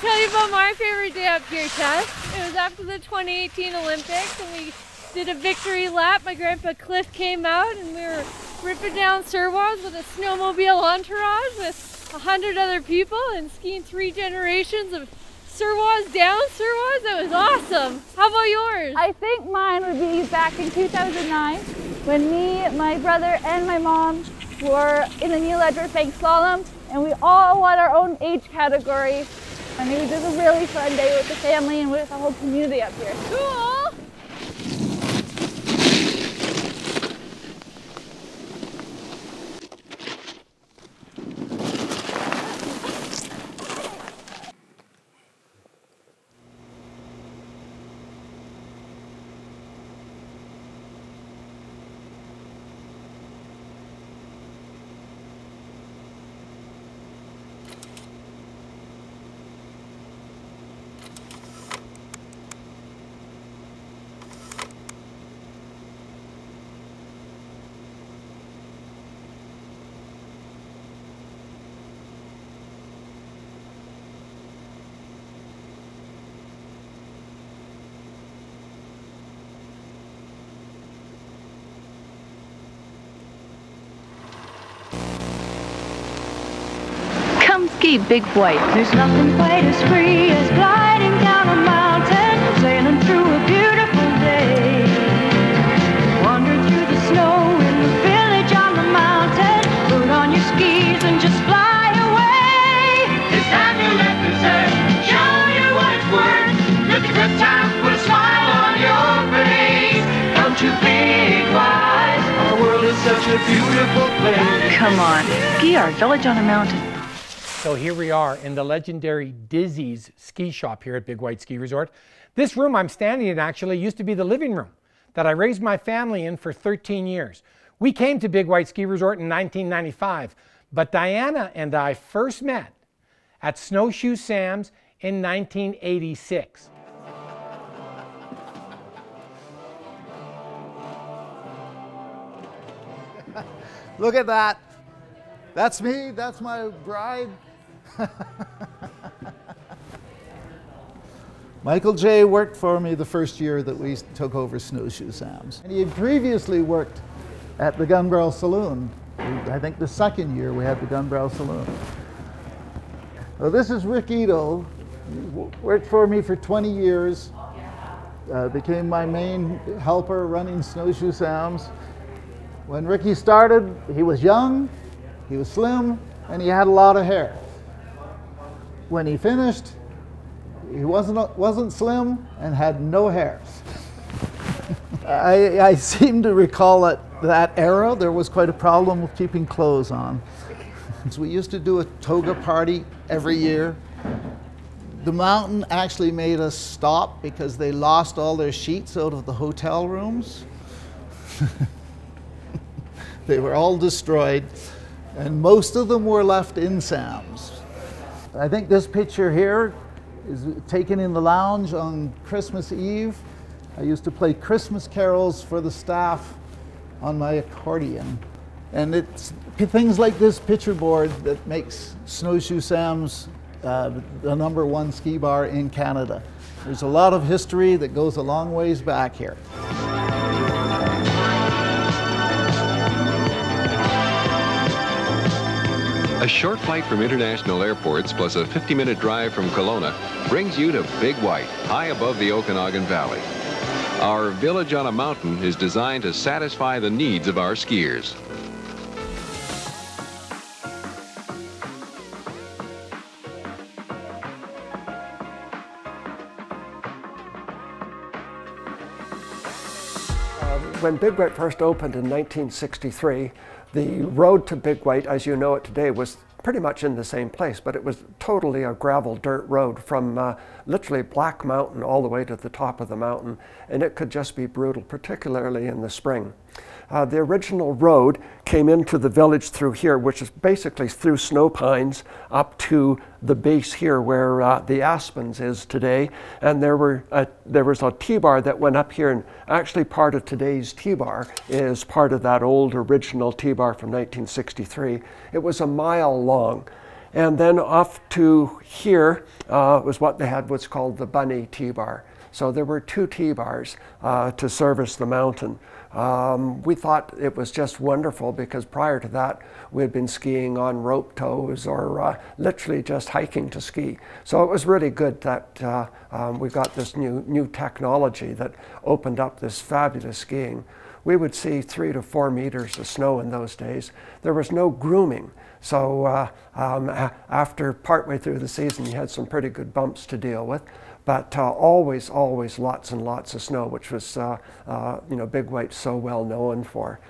tell you about my favorite day up here, Tess. It was after the 2018 Olympics and we did a victory lap. My grandpa Cliff came out and we were ripping down Surwas with a snowmobile entourage with 100 other people and skiing 3 generations of Surwas down Surwas. That was awesome. How about yours? I think mine would be back in 2009 when me, my brother, and my mom were in the Neil Edward Bank Slalom, and we all won our own age category. I mean, it was a really fun day with the family and with the whole community up here. Cool! Come ski Big White. There's nothing quite as free as gliding down a mountain, sailing through a beautiful day. Wander through the snow in the village on the mountain, put on your skis and just fly away. It's time to let this earth show you what it's worth. Look at good times, put a smile on your face. Come to Big White, our world is such a beautiful place. Come on, ski our village on a mountain. So here we are in the legendary Dizzy's ski shop here at Big White Ski Resort. This room I'm standing in actually used to be the living room that I raised my family in for 13 years. We came to Big White Ski Resort in 1995, but Diana and I first met at Snowshoe Sam's in 1986. Look at that. That's me, that's my bride. Michael J. worked for me the first year that we took over Snowshoe Sam's. And he had previously worked at the Gun Barrel Saloon. I think the second year we had the Gun Barrel Saloon. Well, this is Rick Ito. He worked for me for 20 years. Became my main helper running Snowshoe Sam's. When Ricky started, he was young, he was slim, and he had a lot of hair. When he finished, he wasn't slim and had no hair. I seem to recall that era, there was quite a problem with keeping clothes on. So we used to do a toga party every year. The mountain actually made us stop because they lost all their sheets out of the hotel rooms. They were all destroyed, and most of them were left in Sam's. I think this picture here is taken in the lounge on Christmas Eve. I used to play Christmas carols for the staff on my accordion. And it's things like this picture board that makes Snowshoe Sam's the #1 ski bar in Canada. There's a lot of history that goes a long ways back here. A short flight from international airports plus a 50-minute drive from Kelowna brings you to Big White, high above the Okanagan Valley. Our village on a mountain is designed to satisfy the needs of our skiers. When Big White first opened in 1963, the road to Big White, as you know it today, was pretty much in the same place, but it was totally a gravel dirt road from literally Black Mountain all the way to the top of the mountain, and it could just be brutal, particularly in the spring. The original road came into the village through here, which is basically through Snow Pines up to the base here where the Aspens is today. And there was a T-bar that went up here, and actually part of today's T-bar is part of that old original T-bar from 1963. It was a mile long. And then off to here was what they had, what's called the Bunny T-bar. So there were 2 T-bars to service the mountain. We thought it was just wonderful because prior to that we had been skiing on rope tows or literally just hiking to ski. So it was really good that we got this new technology that opened up this fabulous skiing. We would see 3 to 4 meters of snow in those days. There was no grooming. So after partway through the season you had some pretty good bumps to deal with. But always lots and lots of snow, which was, you know, Big White's so well known for.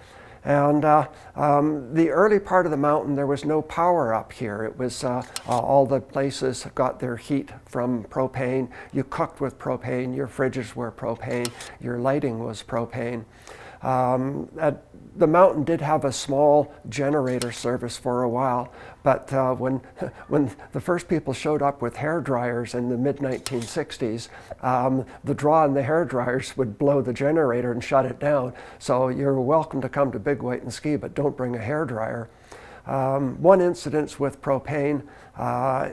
And the early part of the mountain, there was no power up here. It was all the places got their heat from propane. You cooked with propane, your fridges were propane, your lighting was propane. The mountain did have a small generator service for a while, but when the first people showed up with hair dryers in the mid-1960s, the draw on the hair dryers would blow the generator and shut it down. So you're welcome to come to Big White and ski, but don't bring a hair dryer. One incident with propane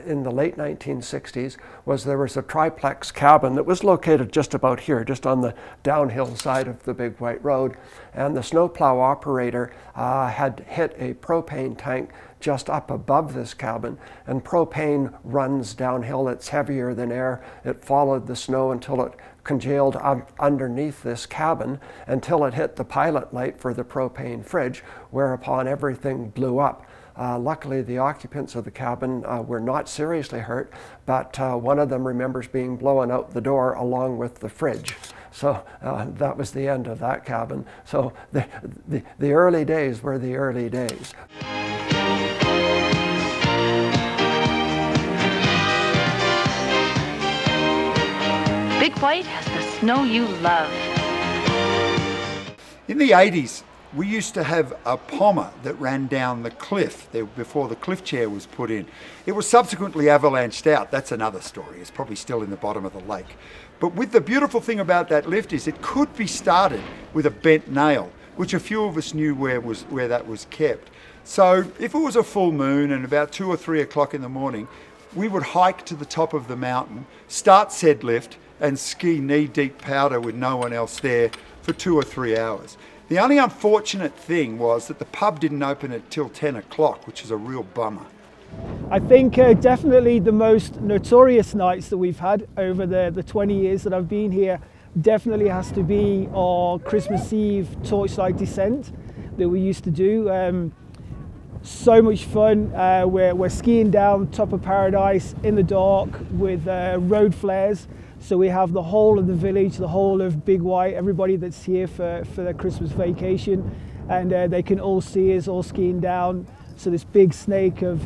in the late 1960s was there was a triplex cabin that was located just about here, just on the downhill side of the Big White Road, and the snowplow operator had hit a propane tank just up above this cabin, and propane runs downhill. It's heavier than air. It followed the snow until it congealed underneath this cabin until it hit the pilot light for the propane fridge, whereupon everything blew up. Luckily, the occupants of the cabin were not seriously hurt, but one of them remembers being blown out the door along with the fridge. So that was the end of that cabin. So the early days were the early days. Big White has the snow you love. In the 80s, we used to have a pommer that ran down the cliff there before the cliff chair was put in. It was subsequently avalanched out. That's another story. It's probably still in the bottom of the lake. But with the beautiful thing about that lift is it could be started with a bent nail, which a few of us knew where that was kept. So if it was a full moon and about 2 or 3 o'clock in the morning, we would hike to the top of the mountain, start said lift, and ski knee-deep powder with no one else there for 2 or 3 hours. The only unfortunate thing was that the pub didn't open until 10 o'clock, which is a real bummer. I think definitely the most notorious nights that we've had over the 20 years that I've been here definitely has to be our Christmas Eve torchlight descent that we used to do. So much fun. We're skiing down top of Paradise in the dark with road flares. So we have the whole of the village, the whole of Big White, everybody that's here for their Christmas vacation, and they can all see us all skiing down. So this big snake of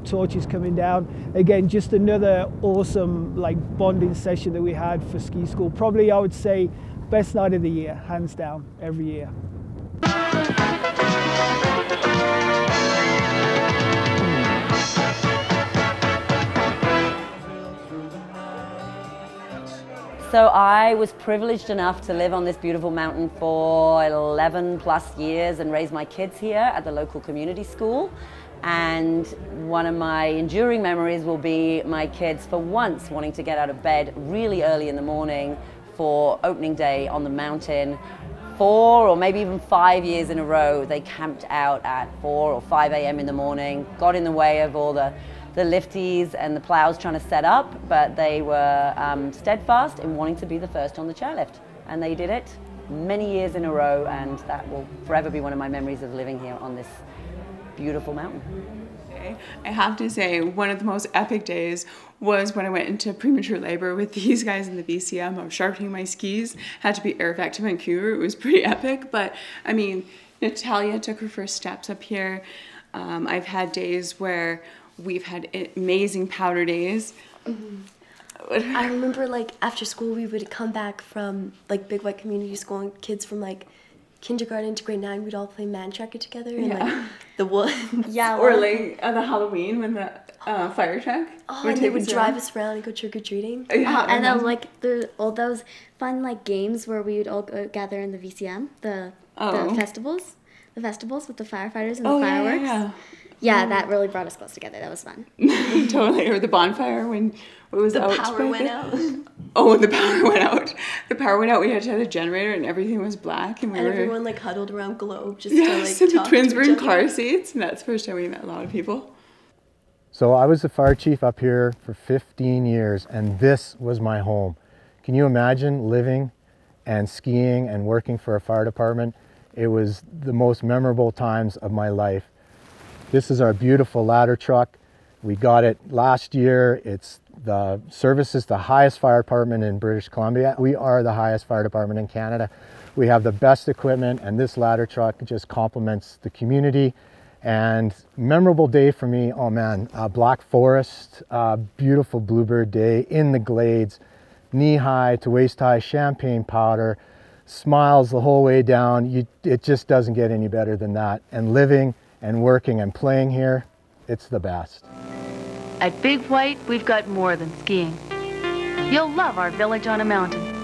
torches coming down. Again, just another awesome like bonding session that we had for ski school. Probably I would say best night of the year, hands down, every year. So I was privileged enough to live on this beautiful mountain for 11 plus years and raise my kids here at the local community school. And one of my enduring memories will be my kids for once wanting to get out of bed really early in the morning for opening day on the mountain. 4 or maybe even 5 years in a row, they camped out at 4 or 5 a.m. in the morning, got in the way of all the lifties and the plows trying to set up, but they were steadfast in wanting to be the first on the chairlift. And they did it many years in a row, and that will forever be one of my memories of living here on this beautiful mountain. I have to say, one of the most epic days was when I went into premature labor with these guys in the VCM. I was sharpening my skis, had to be air vac to Vancouver. It was pretty epic, but I mean, Natalia took her first steps up here. I've had days where we've had amazing powder days. Mm-hmm. I remember like after school we would come back from like Big White Community School, and kids from like kindergarten to grade 9, we'd all play man tracker together and like the woods. Yeah, or like the Halloween when the fire truck. Oh, and they would drive us around and go trick or treating. Yeah, and then like all those fun like games where we would all go gather in the VCM, the festivals with the firefighters and the fireworks. Yeah, that really brought us close together. That was fun. Totally. Or the bonfire when it was The out. power went out. Oh, when the power went out. The power went out. We had to have a generator, and everything was black, and everyone like huddled around Globe just yes, to like and the talk twins to were each in other. car seats, and that's the first time we met a lot of people. So I was the fire chief up here for 15 years, and this was my home. Can you imagine living and skiing and working for a fire department? It was the most memorable times of my life. This is our beautiful ladder truck. We got it last year. It's the services the highest fire department in British Columbia. We are the highest fire department in Canada. We have the best equipment, and this ladder truck just complements the community. And memorable day for me, oh man, Black Forest, beautiful bluebird day in the glades, knee-high to waist-high champagne powder, smiles the whole way down. It just doesn't get any better than that. And living and working and playing here, it's the best. At Big White, we've got more than skiing. You'll love our village on a mountain.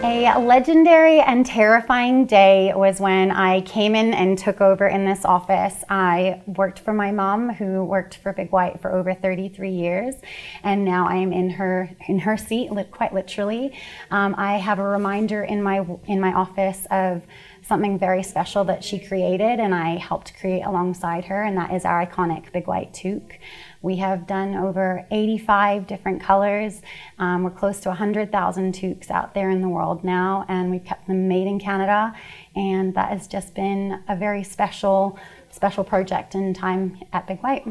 A legendary and terrifying day was when I came in and took over in this office. I worked for my mom, who worked for Big White for over 33 years, and now I am in her seat, quite literally. I have a reminder in my office of something very special that she created, and I helped create alongside her, and that is our iconic Big White toque. We have done over 85 different colors. We're close to 100,000 toques out there in the world now, and we've kept them made in Canada, and that has just been a very special project and time at Big White.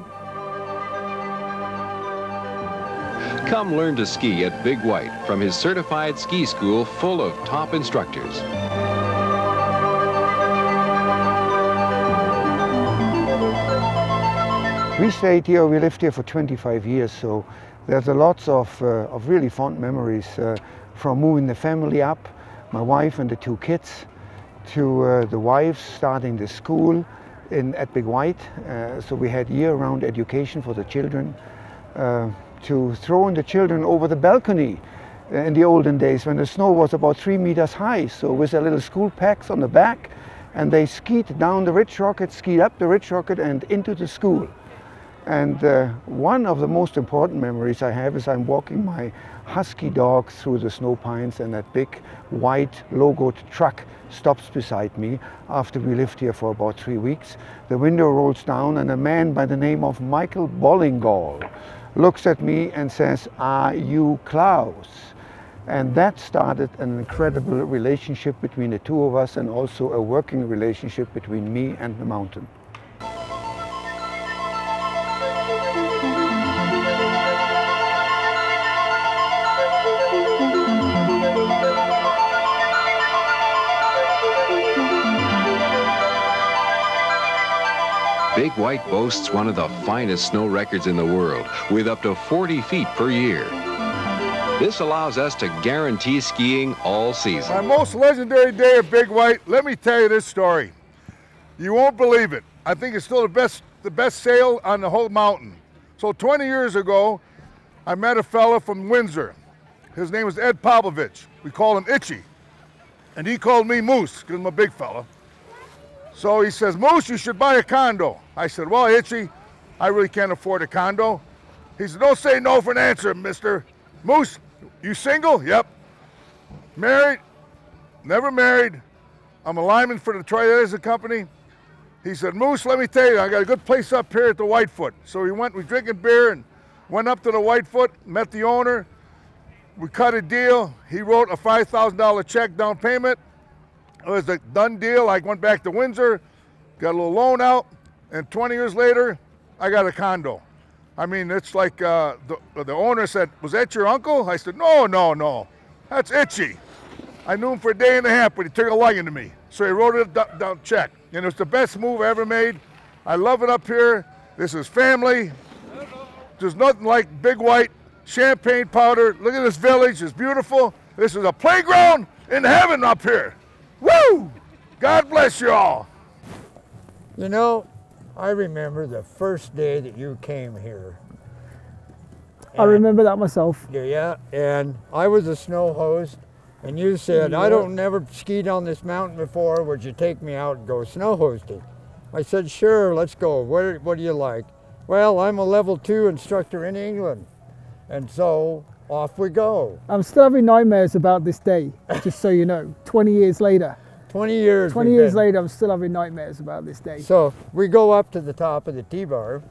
Come learn to ski at Big White from his certified ski school full of top instructors. We stayed here, we lived here for 25 years, so there's a lots of really fond memories from moving the family up, my wife and the two kids, to the wives starting the school at Big White. So we had year-round education for the children, to throwing the children over the balcony in the olden days when the snow was about 3 meters high. So with their little school packs on the back, and they skied down the Ridge Rocket, skied up the Ridge Rocket and into the school. And one of the most important memories I have is I'm walking my husky dog through the snow pines, and that big white logoed truck stops beside me after we lived here for about 3 weeks. The window rolls down, and a man by the name of Michael Bollingall looks at me and says, "Are you Klaus?" And that started an incredible relationship between the two of us, and also a working relationship between me and the mountain. Big White boasts one of the finest snow records in the world, with up to 40 feet per year. This allows us to guarantee skiing all season. My most legendary day at Big White, let me tell you this story. You won't believe it. I think it's still the best sail on the whole mountain. So 20 years ago, I met a fella from Windsor. His name was Ed Pavlovich. We call him Itchy. And he called me Moose, because I'm a big fella. So he says, "Moose, you should buy a condo." I said, "Well, Itchy, I really can't afford a condo." He said, "Don't say no for an answer, mister. Moose, you single?" "Yep." "Married?" "Never married. I'm a lineman for the Troy Edison Company." He said, "Moose, let me tell you, I got a good place up here at the Whitefoot." So we went drinking beer and went up to the Whitefoot, met the owner. We cut a deal. He wrote a $5,000 check down payment. It was a done deal. I went back to Windsor, got a little loan out, and 20 years later, I got a condo. I mean, it's like the owner said, "Was that your uncle?" I said, No, that's Itchy." I knew him for a day and a half, but he took a liking to me. So he wrote a down check, and it was the best move I ever made. I love it up here. This is family. There's nothing like Big White, champagne powder. Look at this village, it's beautiful. This is a playground in heaven up here. Woo! God bless you all. You know, I remember the first day that you came here. I remember that myself. Yeah, and I was a snow host, and you said, "I don't never skied on this mountain before, would you take me out and go snow hosting?" I said, sure, let's go. What do you like? Well, I'm a level 2 instructor in England. And so off we go. I'm still having nightmares about this day, just so you know, 20 years later. 20 years. 20 years later, I'm still having nightmares about this day. So we go up to the top of the T-bar,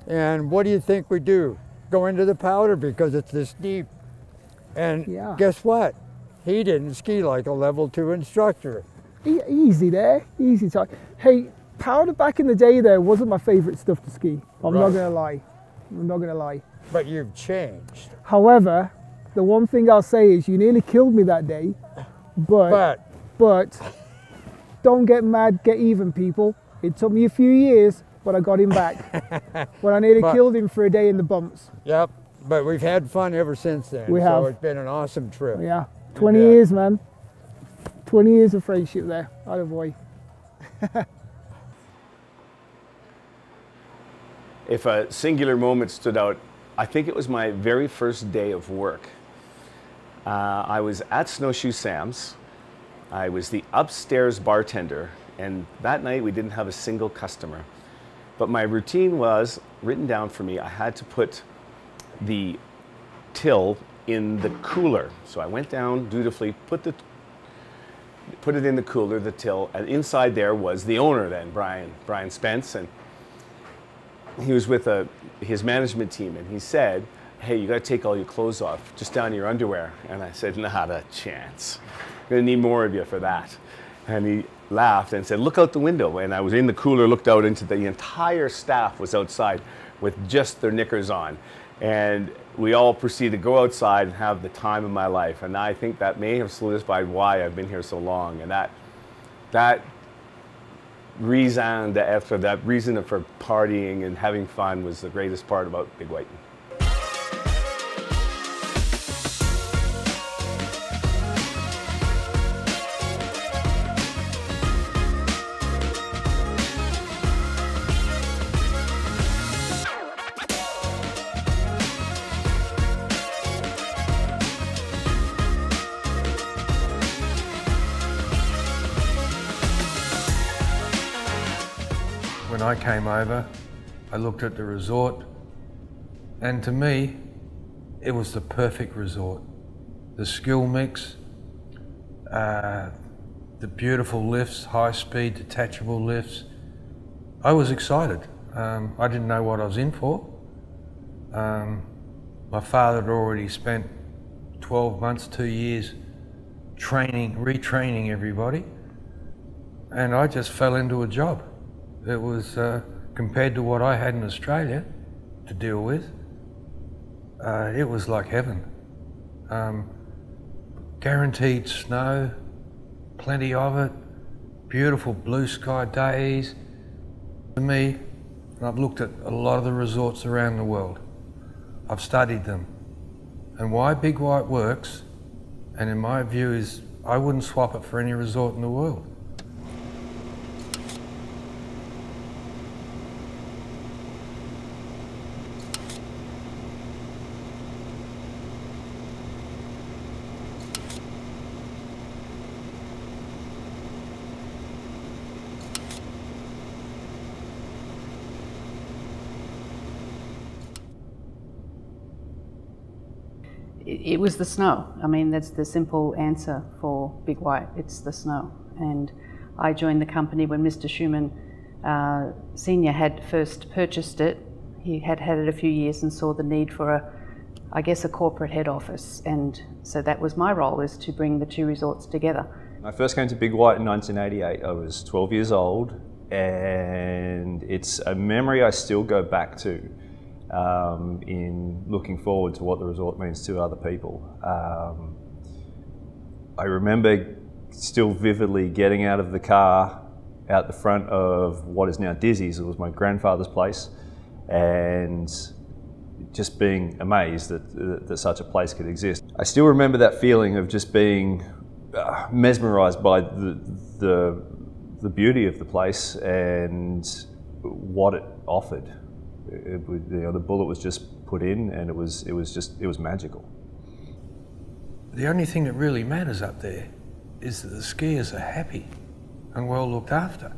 and what do you think we do? Go into the powder because it's this deep. And guess what? He didn't ski like a level 2 instructor. Easy there, easy talk. Hey, powder back in the day there wasn't my favorite stuff to ski. I'm not gonna lie. I'm not gonna lie. But you've changed. However, the one thing I'll say is you nearly killed me that day, but don't get mad, get even, people. It took me a few years, but I got him back. When I nearly killed him for a day in the bumps. Yep, but we've had fun ever since then. We have. So it's been an awesome trip. Yeah, 20 years, man. 20 years of friendship there, atta boy. If a singular moment stood out, I think it was my very first day of work. I was at Snowshoe Sam's. I was the upstairs bartender, and that night we didn't have a single customer. But my routine was written down for me. I had to put the till in the cooler. So I went down dutifully, put it in the cooler, the till, and inside there was the owner then, Brian Spence, and he was with his management team, and he said, hey, you gotta take all your clothes off, just down to your underwear. And I said, not a chance. I'm gonna need more of you for that. And he laughed and said, look out the window. And I was in the cooler, looked out into the entire staff was outside with just their knickers on. And we all proceeded to go outside and have the time of my life. And I think that may have solidified why I've been here so long. And that reason for partying and having fun was the greatest part about Big White. When I came over, I looked at the resort, and to me, it was the perfect resort. The skill mix, the beautiful lifts, high-speed detachable lifts. I was excited. I didn't know what I was in for. My father had already spent 12 months, 2 years retraining everybody, and I just fell into a job. It was, compared to what I had in Australia to deal with, it was like heaven. Guaranteed snow, plenty of it, beautiful blue sky days. For me, and I've looked at a lot of the resorts around the world. I've studied them. And why Big White works, and in my view is, I wouldn't swap it for any resort in the world. It was the snow. I mean, that's the simple answer for Big White. It's the snow. And I joined the company when Mr. Schumann Senior had first purchased it. He had had it a few years and saw the need for I guess a corporate head office. And so that was my role, is to bring the two resorts together. I first came to Big White in 1988. I was 12 years old, and it's a memory I still go back to. In looking forward to what the resort means to other people. I remember still vividly getting out of the car out the front of what is now Dizzy's. It was my grandfather's place, and just being amazed that such a place could exist. I still remember that feeling of just being mesmerised by the beauty of the place and what it offered. The bullet was just put in, and it was magical. The only thing that really matters up there is that the skiers are happy and well looked after.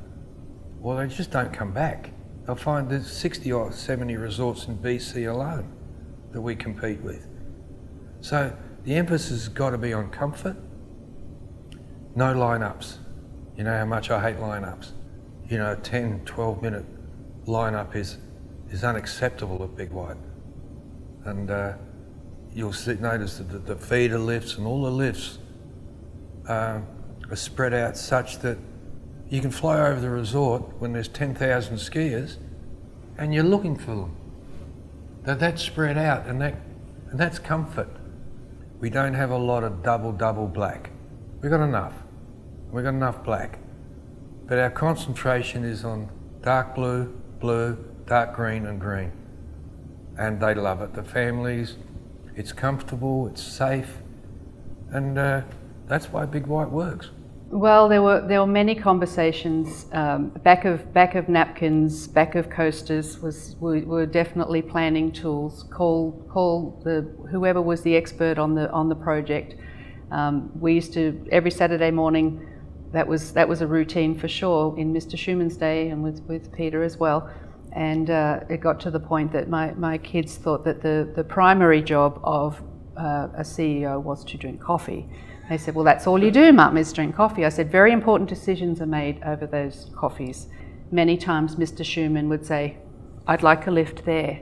well, they just don't come back. They'll find there's 60 or 70 resorts in BC alone that we compete with. So the emphasis has got to be on comfort, no lineups. You know how much I hate lineups. You know, a 10, 12 minute lineup is unacceptable at Big White. And you'll notice that the feeder lifts and all the lifts are spread out such that you can fly over the resort when there's 10,000 skiers and you're looking for them. That's spread out and that's comfort. We don't have a lot of double black. We've got enough black. But our concentration is on dark blue, dark green and green. And they love it. The families, it's comfortable, it's safe, and that's why Big White works. Well, there were many conversations. Back of napkins, back of coasters we were definitely planning tools. Call whoever was the expert on the project. We used to every Saturday morning. That was a routine for sure in Mr. Schumann's day and with Peter as well. And it got to the point that my kids thought that the primary job of a CEO was to drink coffee. They said, well, that's all you do, Mum, is drink coffee. I said, very important decisions are made over those coffees. Many times Mr. Schumann would say, I'd like a lift there.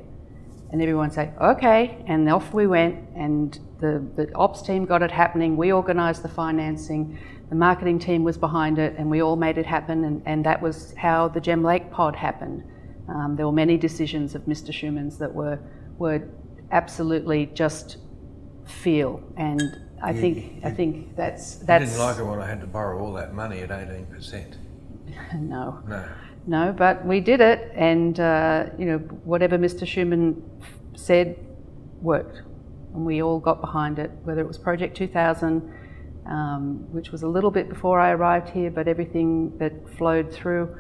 And everyone would say, okay, and off we went, and the ops team got it happening, we organised the financing, the marketing team was behind it, and we all made it happen, and that was how the Gem Lake pod happened. There were many decisions of Mr. Schumann's that were absolutely just feel, and I think that's. You didn't like it when I had to borrow all that money at 18%. No, but we did it, and you know, whatever Mr. Schumann said worked, and we all got behind it. Whether it was Project 2000, which was a little bit before I arrived here, but everything that flowed through.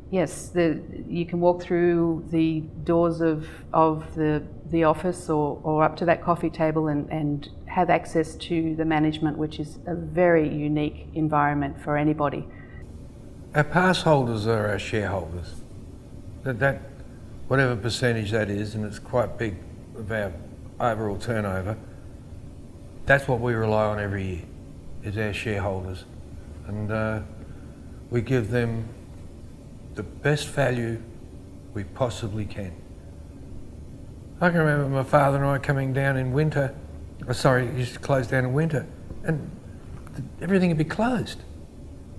Yes, you can walk through the doors of the office or up to that coffee table and have access to the management, which is a very unique environment for anybody. Our pass holders are our shareholders. That whatever percentage that is, and it's quite big of our overall turnover, that's what we rely on every year, is our shareholders. And we give them the best value we possibly can. I can remember my father and I coming down in winter, it used to close down in winter, and everything would be closed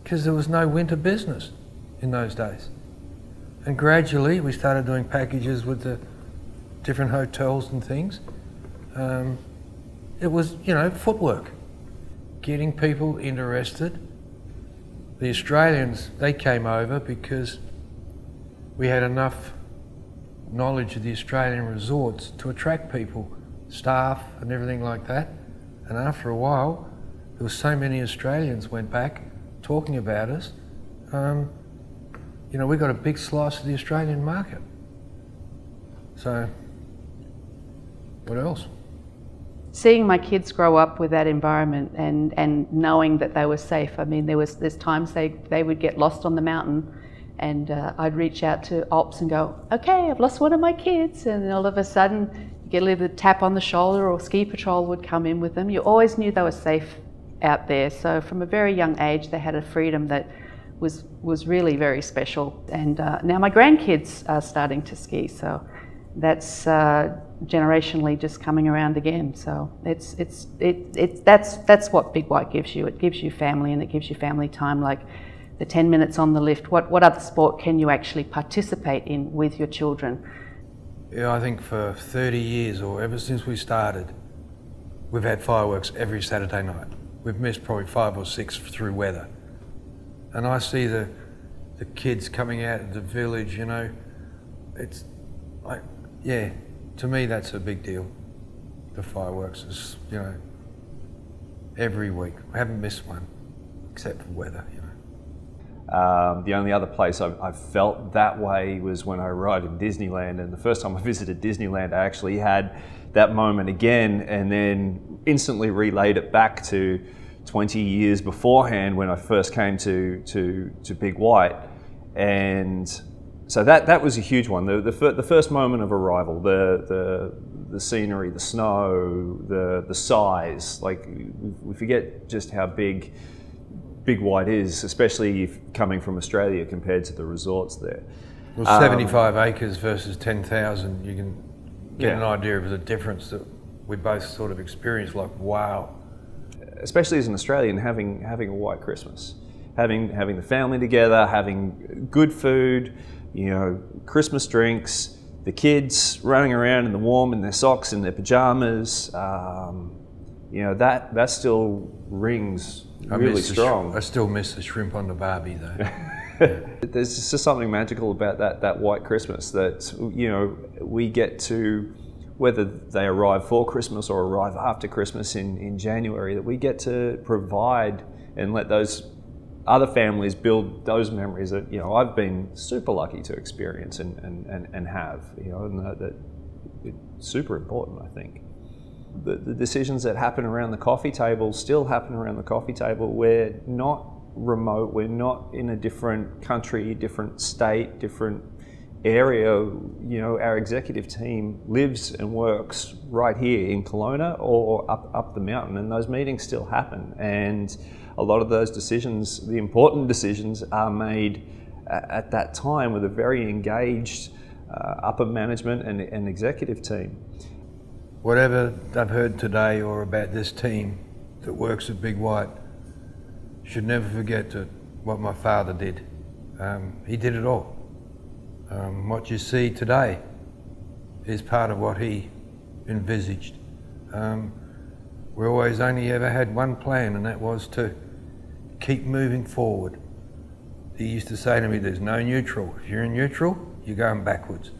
because there was no winter business in those days. And gradually we started doing packages with the different hotels and things. It was, you know, footwork, getting people interested. The Australians, they came over because we had enough knowledge of the Australian resorts to attract people, staff and everything like that. And after a while, there were so many Australians went back talking about us. You know, we got a big slice of the Australian market. So, what else? Seeing my kids grow up with that environment and knowing that they were safe. I mean, there's times they would get lost on the mountain, and I'd reach out to ops and go, okay, I've lost one of my kids, and all of a sudden you get a little tap on the shoulder, or ski patrol would come in with them. You always knew they were safe out there. So from a very young age, they had a freedom that was really very special. And now my grandkids are starting to ski, so that's generationally just coming around again. So that's what Big White gives you. It gives you family, and it gives you family time, like the 10 minutes on the lift. What other sport can you actually participate in with your children? Yeah, I think for 30 years, or ever since we started, we've had fireworks every Saturday night. We've missed probably 5 or 6 through weather. And I see the kids coming out of the village, you know, it's like, yeah, to me that's a big deal. The fireworks is, you know, every week. I haven't missed one, except for weather, you know. The only other place I felt that way was when I arrived in Disneyland, and the first time I visited Disneyland I actually had that moment again, and then instantly relayed it back to 20 years beforehand when I first came to Big White, And so that was a huge one. The first moment of arrival, the scenery, the snow, the size. Like, we forget just how big White is, especially if coming from Australia compared to the resorts there. Well, 75 acres versus 10,000, you can get an idea of the difference that we both sort of experienced. Like, wow. Especially as an Australian, having a white Christmas, having the family together, having good food, you know, Christmas drinks, the kids running around in the warm in their socks and their pajamas. You know, that still rings really strong. I still miss the shrimp on the barbie though. There's just something magical about that white Christmas that, you know, we get to, whether they arrive for Christmas or arrive after Christmas in January, that we get to provide and let those other families build those memories that, you know, I've been super lucky to experience and have, you know, and that it's super important, I think. The decisions that happen around the coffee table still happen around the coffee table. We're not remote, we're not in a different country, different state, different area. You know, our executive team lives and works right here in Kelowna or up the mountain, and those meetings still happen. And a lot of those decisions, the important decisions, are made at that time with a very engaged upper management and executive team. Whatever I've heard today or about this team that works at Big White, should never forget what my father did. He did it all. What you see today is part of what he envisaged. We always only ever had one plan, and that was to keep moving forward. He used to say to me, there's no neutral. If you're in neutral, you're going backwards.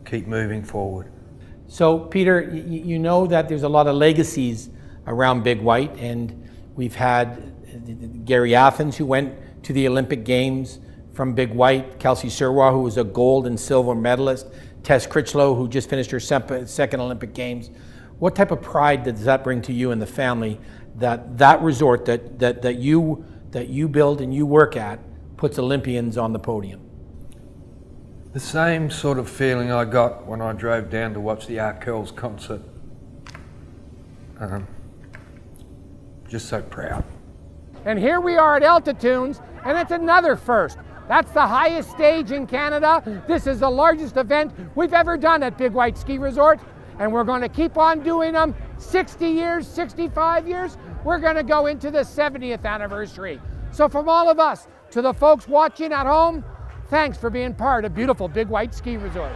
Keep moving forward. So Peter, you know that there's a lot of legacies around Big White, and we've had Gary Athens, who went to the Olympic Games from Big White, Kelsey Surwa, who was a gold and silver medalist, Tess Critchlow, who just finished her second Olympic Games. What type of pride does that bring to you and the family, that resort that you build and you work at puts Olympians on the podium? The same sort of feeling I got when I drove down to watch the Art Curls concert. Just so proud. And here we are at Altitudes, and it's another first. That's the highest stage in Canada. This is the largest event we've ever done at Big White Ski Resort, and we're going to keep on doing them 60 years, 65 years. We're going to go into the 70th anniversary. So from all of us to the folks watching at home, thanks for being part of beautiful Big White Ski Resort.